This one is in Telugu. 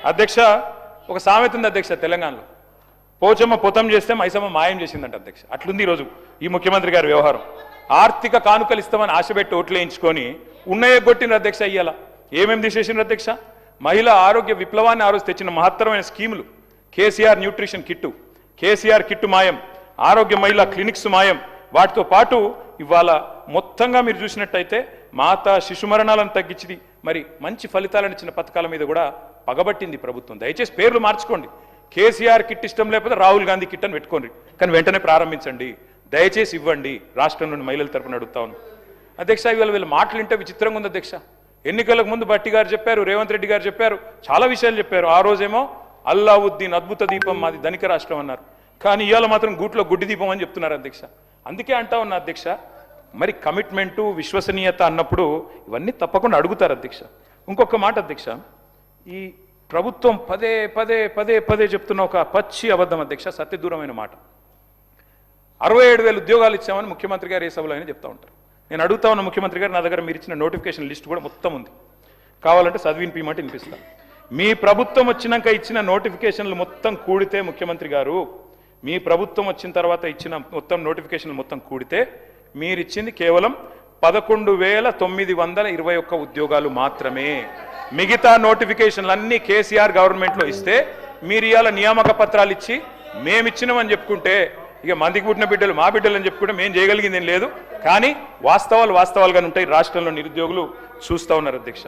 అధ్యక్ష ఒక సామెత ఉంది అధ్యక్ష తెలంగాణలో, పోచమ్మ పొతం చేస్తే మైసమ్మ మాయం చేసిందంట అధ్యక్ష. అట్లుంది ఈరోజు ఈ ముఖ్యమంత్రి గారి వ్యవహారం. ఆర్థిక కానుకలు ఇస్తామని ఆశపెట్టి ఓట్లు వేయించుకొని ఉన్నయే కొట్టిన అధ్యక్ష. ఇయ్యాల ఏమేమి తీసేసిన అధ్యక్ష? మహిళా ఆరోగ్య విప్లవాన్ని ఆ రోజు తెచ్చిన మహత్తరమైన స్కీములు, KCR nutrition kit, KCR kit మాయం, ఆరోగ్య మహిళా క్లినిక్స్ మాయం. వాటితో పాటు ఇవాళ మొత్తంగా మీరు చూసినట్టయితే మాతా శిశు మరణాలను తగ్గించింది, మరి మంచి ఫలితాలను ఇచ్చిన పథకాల మీద కూడా పగబట్టింది ప్రభుత్వం. దయచేసి పేర్లు మార్చుకోండి. కేసీఆర్ కిట్ ఇష్టం లేకపోతే రాహుల్ గాంధీ కిట్ అని పెట్టుకోండి, కానీ వెంటనే ప్రారంభించండి. దయచేసి ఇవ్వండి. రాష్ట్రం నుండి మహిళల తరపున అడుగుతాను అధ్యక్ష. ఇవాళ వీళ్ళ మాటలు వింటే విచిత్రంగా ఉంది అధ్యక్ష. ఎన్నికలకు ముందు భట్టి గారు చెప్పారు, రేవంత్ రెడ్డి గారు చెప్పారు, చాలా విషయాలు చెప్పారు. ఆ రోజేమో అల్లావుద్దీన్ అద్భుత దీపం మాది ధనిక రాష్ట్రం అన్నారు, కానీ ఇవాళ మాత్రం గూట్లో గుడ్డి దీపం అని చెప్తున్నారు అధ్యక్ష. అందుకే అంటా ఉన్నా అధ్యక్ష, మరి కమిట్మెంటు విశ్వసనీయత అన్నప్పుడు ఇవన్నీ తప్పకుండా అడుగుతారు అధ్యక్ష. ఇంకొక మాట అధ్యక్ష, ఈ ప్రభుత్వం పదే పదే పదే పదే చెప్తున్న ఒక పచ్చి అబద్ధం అధ్యక్ష, సత్యదూరమైన మాట. 67,000 ఉద్యోగాలు ఇచ్చామని ముఖ్యమంత్రి గారు ఏ సభలో అయినా చెప్తా ఉంటారు. నేను అడుగుతా ఉన్న ముఖ్యమంత్రి గారు, నా దగ్గర మీరు ఇచ్చిన నోటిఫికేషన్ లిస్ట్ కూడా మొత్తం ఉంది, కావాలంటే చదివినిపిమంటే వినిపిస్తాను. మీ ప్రభుత్వం వచ్చినాక ఇచ్చిన నోటిఫికేషన్లు మొత్తం కూడితే ముఖ్యమంత్రి గారు, మీ ప్రభుత్వం వచ్చిన తర్వాత ఇచ్చిన మొత్తం నోటిఫికేషన్లు మొత్తం కూడితే మీరు ఇచ్చింది కేవలం 11,921 ఉద్యోగాలు మాత్రమే. మిగతా నోటిఫికేషన్లు అన్నీ కేసీఆర్ గవర్నమెంట్లో ఇస్తే మీరు ఇవాళ నియామక పత్రాలు ఇచ్చి మేమిచ్చినామని చెప్పుకుంటే, ఇక మందికి పుట్టిన బిడ్డలు మా బిడ్డలు అని చెప్పుకుంటే మేము చేయగలిగింది ఏం లేదు. కానీ వాస్తవాలుగానే ఉంటాయి. రాష్ట్రంలో నిరుద్యోగులు చూస్తూ ఉన్నారు అధ్యక్ష.